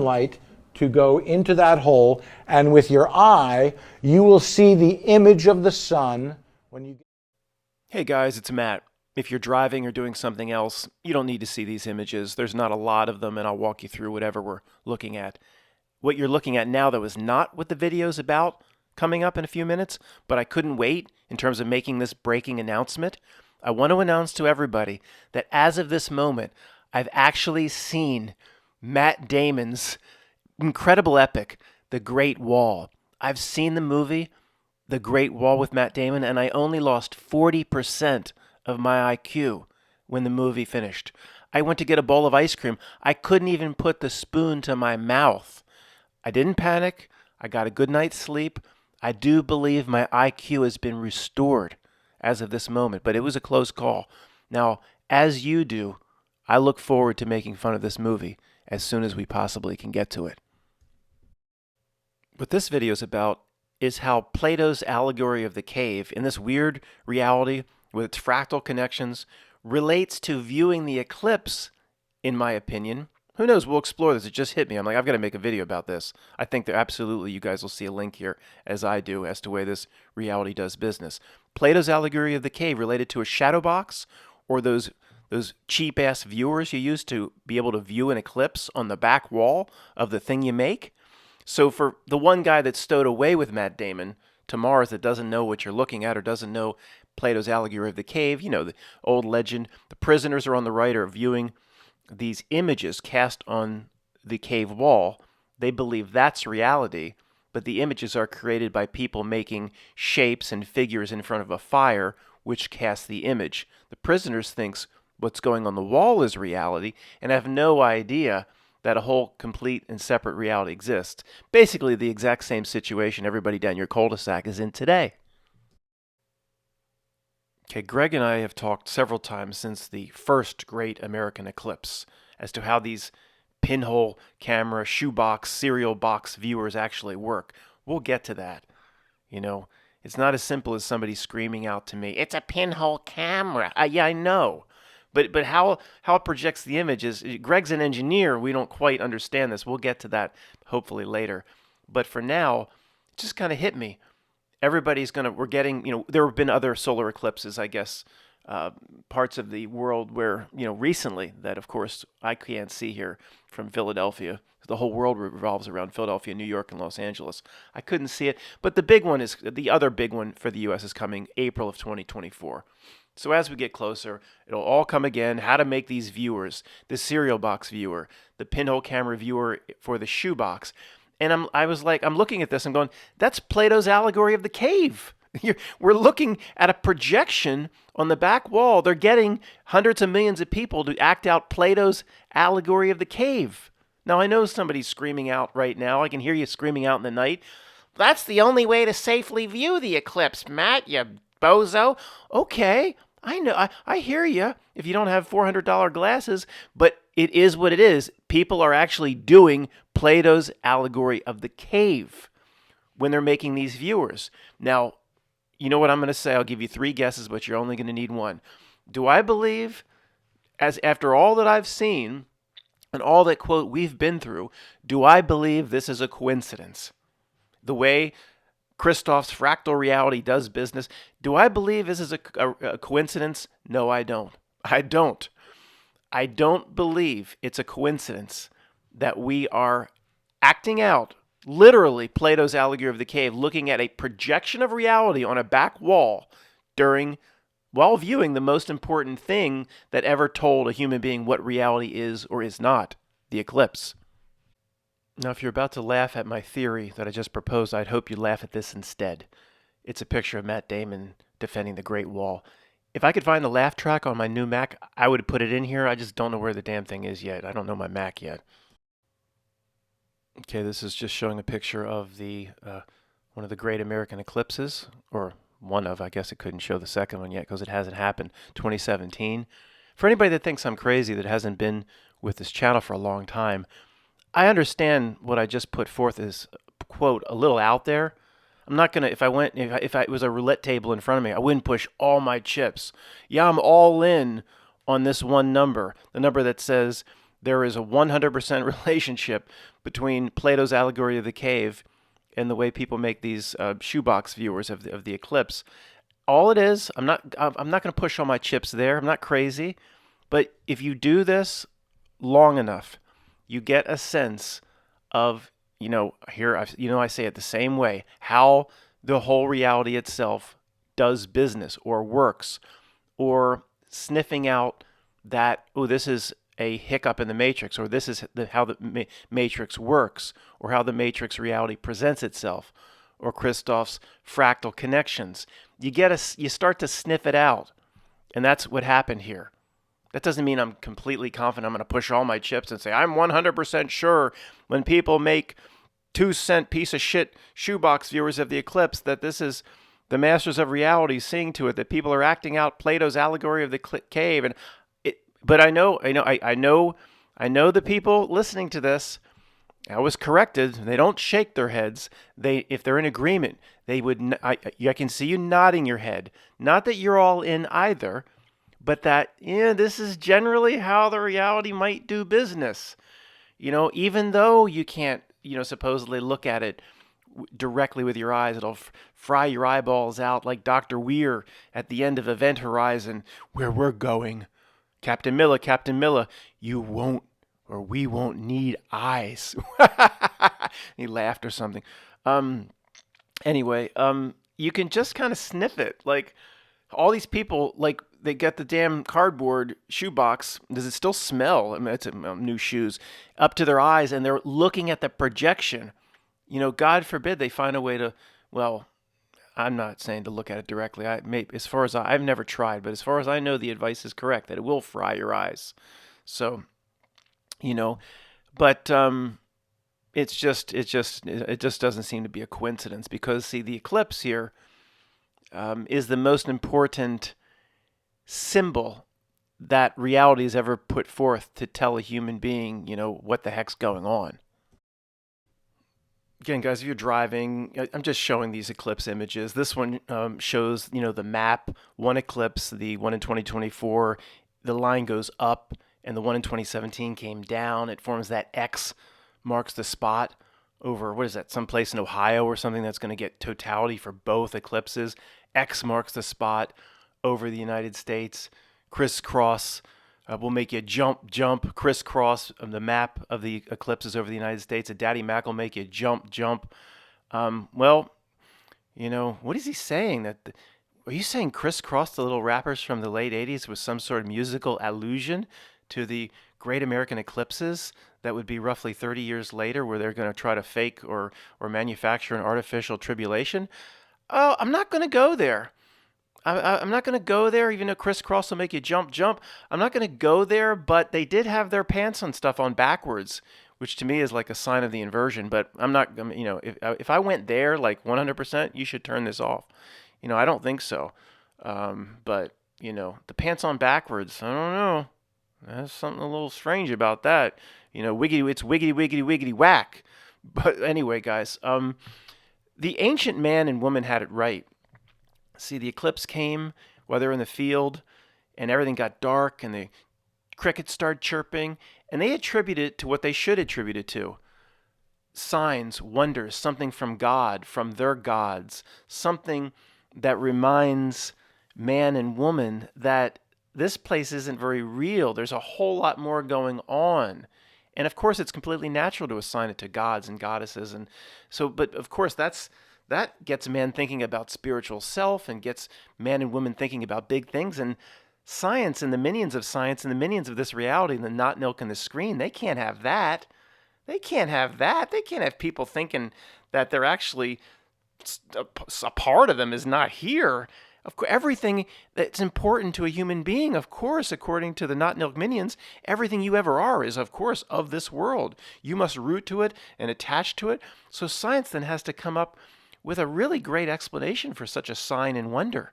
light to go into that hole, and with your eye, you will see the image of the sun when you... Hey guys, it's Matt. If you're driving or doing something else, you don't need to see these images. There's not a lot of them, and I'll walk you through whatever we're looking at. What you're looking at now, though, is not what the video's about coming up in a few minutes, but I couldn't wait in terms of making this breaking announcement. I want to announce to everybody that as of this moment, I've actually seen Matt Damon's incredible epic, The Great Wall. I've seen the movie, The Great Wall with Matt Damon, and I only lost 40% of my IQ when the movie finished. I went to get a bowl of ice cream. I couldn't even put the spoon to my mouth. I didn't panic. I got a good night's sleep. I do believe my IQ has been restored as of this moment, but it was a close call. Now, as you do, I look forward to making fun of this movie as soon as we possibly can get to it. What this video is about is how Plato's Allegory of the Cave, in this weird reality with its fractal connections, relates to viewing the eclipse, in my opinion. Who knows? We'll explore this. It just hit me. I'm like, I've got to make a video about this. I think that absolutely you guys will see a link here, as I do, as to the way this reality does business. Plato's Allegory of the Cave related to a shadow box, or those cheap-ass viewers you use to be able to view an eclipse on the back wall of the thing you make. So for the one guy that's stowed away with Matt Damon to Mars that doesn't know what you're looking at or doesn't know Plato's Allegory of the Cave, you know, the old legend, the prisoners are on the right are viewing these images cast on the cave wall. They believe that's reality, but the images are created by people making shapes and figures in front of a fire, which cast the image. The prisoners thinks what's going on the wall is reality and have no idea that a whole complete and separate reality exists. Basically the exact same situation everybody down your cul-de-sac is in today. Okay, Greg and I have talked several times since the first great American eclipse as to how these pinhole camera, shoebox, cereal box viewers actually work. We'll get to that. You know, it's not as simple as somebody screaming out to me, "It's a pinhole camera." Yeah, I know. But how it projects the image is, Greg's an engineer. We don't quite understand this. We'll get to that hopefully later. But for now, it just kind of hit me. We're getting, you know, there have been other solar eclipses, I guess, parts of the world where, you know, recently that, of course, I can't see here from Philadelphia. The whole world revolves around Philadelphia, New York, and Los Angeles. I couldn't see it. But the other big one for the U.S. is coming April of 2024. So as we get closer, it'll all come again, how to make these viewers, the cereal box viewer, the pinhole camera viewer for the shoebox. And I'm looking at this and going, that's Plato's Allegory of the Cave. We're looking at a projection on the back wall. They're getting hundreds of millions of people to act out Plato's Allegory of the Cave. Now, I know somebody's screaming out right now. I can hear you screaming out in the night. That's the only way to safely view the eclipse, Matt, you bozo. Okay, I know. I hear you if you don't have $400 glasses, but it is what it is. People are actually doing Plato's Allegory of the Cave when they're making these viewers. Now, you know what I'm going to say? I'll give you 3 guesses, but you're only going to need 1. Do I believe, as after all that I've seen and all that, quote, we've been through, do I believe this is a coincidence? The way Christoph's fractal reality does business, do I believe this is a coincidence? No, I don't. I don't believe it's a coincidence that we are acting out, literally, Plato's Allegory of the Cave, looking at a projection of reality on a back wall while viewing the most important thing that ever told a human being what reality is or is not, the eclipse. Now, if you're about to laugh at my theory that I just proposed, I'd hope you laugh at this instead. It's a picture of Matt Damon defending the Great Wall. If I could find the laugh track on my new Mac, I would put it in here. I just don't know where the damn thing is yet. I don't know my Mac yet. Okay, this is just showing a picture of one of the great American eclipses, or one of, I guess it couldn't show the second one yet because it hasn't happened, 2017. For anybody that thinks I'm crazy that hasn't been with this channel for a long time, I understand what I just put forth is, quote, a little out there. I'm not going to, if it was a roulette table in front of me, I wouldn't push all my chips. Yeah, I'm all in on this one number, the number that says there is a 100% relationship between Plato's Allegory of the Cave and the way people make these shoebox viewers of the eclipse. All it is, I'm not going to push all my chips there. I'm not crazy, but if you do this long enough, you get a sense of, I say it the same way, how the whole reality itself does business or works, or sniffing out that, oh, this is a hiccup in the matrix, or this is how the matrix works, or how the matrix reality presents itself, or Christoph's fractal connections. You start to sniff it out, and that's what happened here. That doesn't mean I'm completely confident I'm going to push all my chips and say I'm 100% sure when people make 2-cent piece of shit shoebox viewers of the eclipse that this is the masters of reality seeing to it, that people are acting out Plato's Allegory of the Cave. But I know the people listening to this. I was corrected. They don't shake their heads. If they're in agreement, they would. I can see you nodding your head. Not that you're all in either, but that this is generally how the reality might do business. Even though you can't, supposedly look at it directly with your eyes, it'll fry your eyeballs out like Dr. Weir at the end of Event Horizon, where we're going. Captain Miller, you won't, or we won't need eyes. He laughed or something. Anyway, you can just kind of sniff it. Like, all these people, like, they get the damn cardboard shoebox. Does it still smell? I mean, it's new shoes up to their eyes, and they're looking at the projection. God forbid they find a way to, well, I'm not saying to look at it directly. I've never tried, but as far as I know, the advice is correct, that it will fry your eyes. So, but it just doesn't seem to be a coincidence, because see, the eclipse here is the most important symbol that reality has ever put forth to tell a human being, what the heck's going on. Again, guys, if you're driving, I'm just showing these eclipse images. This one shows, the map, one eclipse, the one in 2024, the line goes up, and the one in 2017 came down. It forms that X, marks the spot over, what is that, someplace in Ohio or something that's going to get totality for both eclipses. X marks the spot over the United States. Crisscross will make you jump, crisscross the map of the eclipses over the United States. A daddy Mac will make you jump. What is he saying? Are you saying crisscross the little rappers from the late 80s was some sort of musical allusion to the great American eclipses that would be roughly 30 years later, where they're going to try to fake or manufacture an artificial tribulation? Oh, I'm not going to go there. I'm not going to go there, even though crisscross will make you jump. I'm not going to go there, but they did have their pants and stuff on backwards, which to me is like a sign of the inversion. But I'm not, if I went there like 100%, you should turn this off. I don't think so. But, the pants on backwards, I don't know. There's something a little strange about that. It's wiggity whack. But anyway, guys, the ancient man and woman had it right. See, the eclipse came while they were in the field, and everything got dark, and the crickets started chirping, and they attributed it to what they should attribute it to. Signs, wonders, something from God, from their gods, something that reminds man and woman that this place isn't very real. There's a whole lot more going on. And of course, it's completely natural to assign it to gods and goddesses. And so, but of course, that gets man thinking about spiritual self, and gets man and woman thinking about big things. And science and the minions of science and the minions of this reality and the not milk and the screen, they can't have that. They can't have that. They can't have people thinking that they're actually, a part of them is not here. Of course, everything that's important to a human being, of course, according to the not milk minions, everything you ever are is, of course, of this world. You must root to it and attach to it. So science then has to come up with a really great explanation for such a sign and wonder.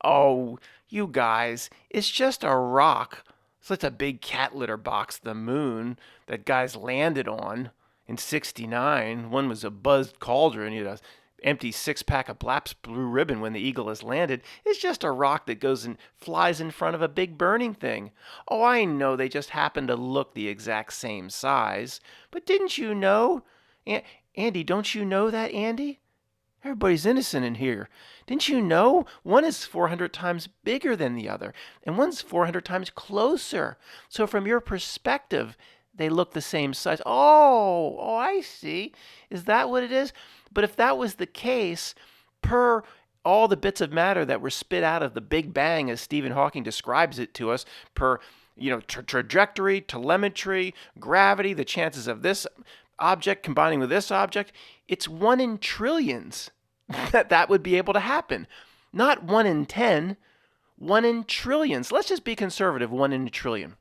Oh, you guys, it's just a rock. It's like a big cat litter box, the moon, that guys landed on in '69. One was a buzzed cauldron. empty six-pack of Blaps Blue Ribbon when the eagle has landed. It's just a rock that goes and flies in front of a big burning thing. Oh, I know they just happen to look the exact same size. But didn't you know? Andy, don't you know that, Andy? Everybody's innocent in here. Didn't you know? One is 400 times bigger than the other, and one's 400 times closer. So from your perspective, they look the same size. Oh, I see. Is that what it is? But if that was the case, per all the bits of matter that were spit out of the Big Bang, as Stephen Hawking describes it to us, per trajectory, telemetry, gravity, the chances of this object combining with this object, it's 1 in trillions that would be able to happen. Not 1 in 10, 1 in trillions. Let's just be conservative, 1 in a trillion.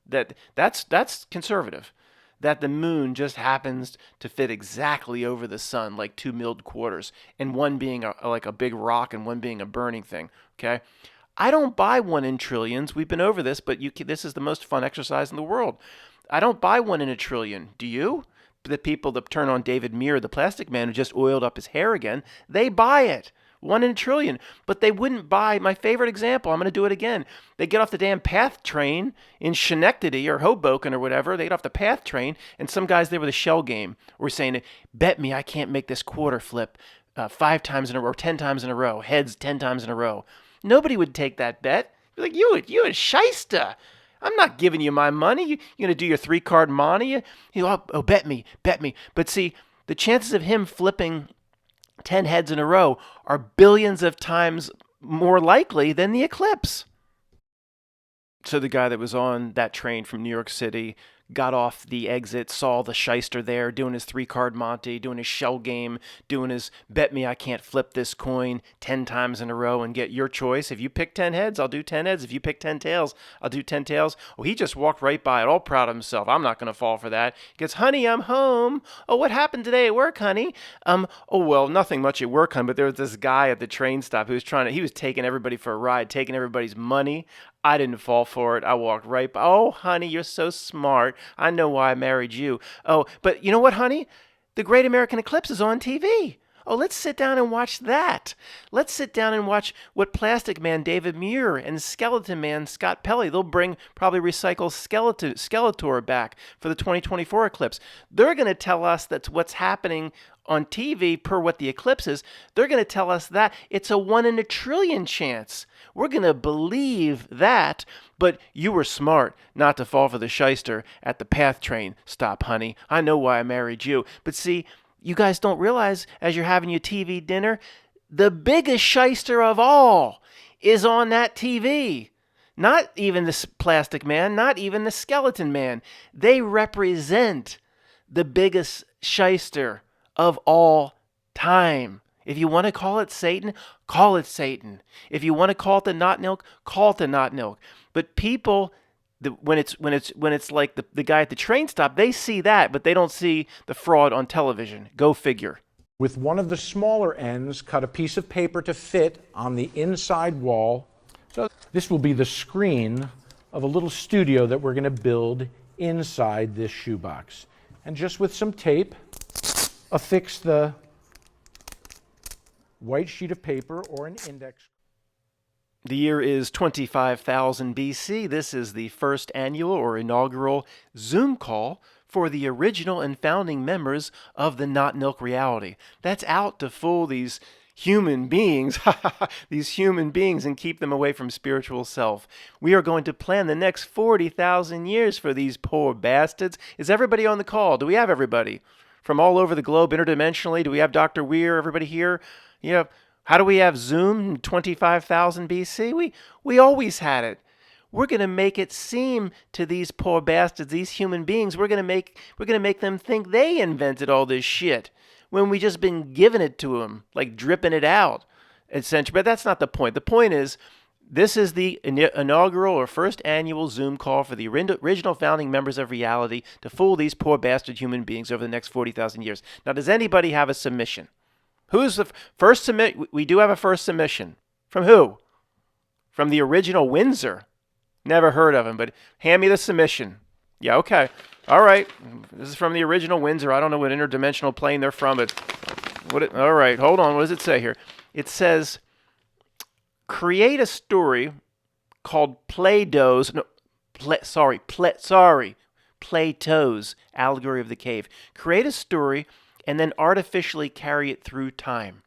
That's conservative. That the moon just happens to fit exactly over the sun, like 2 milled quarters, and one being like a big rock and one being a burning thing. Okay, I don't buy 1 in trillions. We've been over this, but this is the most fun exercise in the world. I don't buy 1 in a trillion. Do you? The people that turn on David Muir, the plastic man who just oiled up his hair again, they buy it. 1 in a trillion. But they wouldn't buy my favorite example. I'm going to do it again. They get off the damn PATH train in Schenectady or Hoboken or whatever. They get off the PATH train, and some guys there with a shell game were saying, bet me I can't make this quarter flip 5 times in a row, 10 times in a row, heads 10 times in a row. Nobody would take that bet. You're like, you a shyster. I'm not giving you my money. You're going to do your 3-card money? Bet me. But see, the chances of him flipping 10 heads in a row are billions of times more likely than the eclipse. So the guy that was on that train from New York City got off the exit, saw the shyster there doing his 3-card Monte, doing his shell game, doing his bet me I can't flip this coin 10 times in a row and get your choice. If you pick 10 heads, I'll do 10 heads. If you pick 10 tails, I'll do 10 tails. Oh, he just walked right by it, all proud of himself. I'm not going to fall for that. He goes, honey, I'm home. Oh, what happened today at work, honey? Oh, well, nothing much at work, honey, but there was this guy at the train stop who was he was taking everybody for a ride, taking everybody's money. I didn't fall for it. I walked right by. Oh, honey, you're so smart. I know why I married you. Oh, but you know what, honey? The Great American Eclipse is on TV. Oh, let's sit down and watch that. Let's sit down and watch what Plastic Man David Muir and Skeleton Man Scott Pelley, they'll probably recycle Skeletor back for the 2024 eclipse. They're going to tell us that's what's happening on TV per what the eclipse is. They're going to tell us that it's a 1 in a trillion chance. We're going to believe that, but you were smart not to fall for the shyster at the PATH train stop, honey. I know why I married you. But see, you guys don't realize as you're having your TV dinner, the biggest shyster of all is on that TV. Not even the Plastic Man, not even the Skeleton Man. They represent the biggest shyster of all time. If you want to call it Satan, call it Satan. If you want to call it the Not Nilk, call it the Not Nilk. But people, when it's like the guy at the train stop, they see that, but they don't see the fraud on television. Go figure. With one of the smaller ends, cut a piece of paper to fit on the inside wall. So this will be the screen of a little studio that we're going to build inside this shoebox. And just with some tape, affix the white sheet of paper or an index. The year is 25,000 BC. This is the first annual or inaugural Zoom call for the original and founding members of the Not Nilk reality. That's out to fool these human beings, and keep them away from spiritual self. We are going to plan the next 40,000 years for these poor bastards. Is everybody on the call? Do we have everybody? From all over the globe, interdimensionally, do we have Dr. Weir, everybody here? How do we have Zoom in 25,000 BC? We always had it. We're going to make it seem to these poor bastards, these human beings, we're going to make them think they invented all this shit when we just been giving it to them, like dripping it out, essentially. But that's not the point. The point is, this is the inaugural or first annual Zoom call for the original founding members of reality to fool these poor bastard human beings over the next 40,000 years. Now, does anybody have a submission? Who's the first submit? We do have a first submission. From who? From the original Windsor. Never heard of him, but hand me the submission. Yeah, okay. All right. This is from the original Windsor. I don't know what interdimensional plane they're from, but All right, hold on. What does it say here? It says, create a story called Plato's. No, Plato's Allegory of the Cave. Create a story and then artificially carry it through time,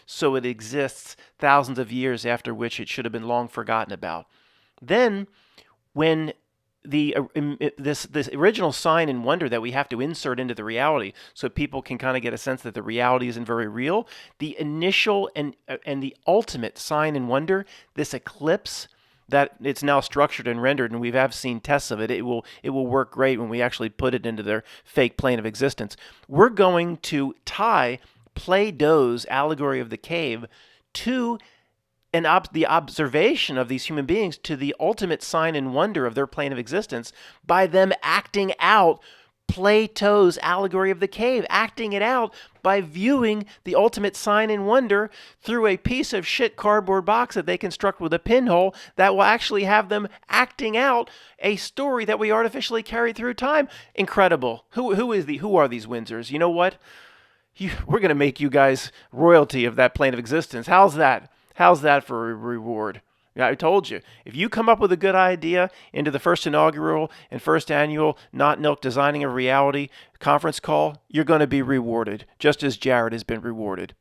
so it exists thousands of years after which it should have been long forgotten about. Then, when this original sign and wonder that we have to insert into the reality so people can kind of get a sense that the reality isn't very real, the initial and the ultimate sign and wonder, this eclipse that it's now structured and rendered, and we have seen tests of it. It will work great when we actually put it into their fake plane of existence. We're going to tie Plato's Allegory of the Cave to the observation of these human beings to the ultimate sign and wonder of their plane of existence by them acting out Plato's Allegory of the Cave, acting it out by viewing the ultimate sign and wonder through a piece of shit cardboard box that they construct with a pinhole that will actually have them acting out a story that we artificially carry through time. Incredible. Who are these Windsors? You know what? We're going to make you guys royalty of that plane of existence. How's that? How's that for a reward? I told you, if you come up with a good idea into the first inaugural and first annual Not Milk Designing a Reality conference call, you're going to be rewarded, just as Jared has been rewarded.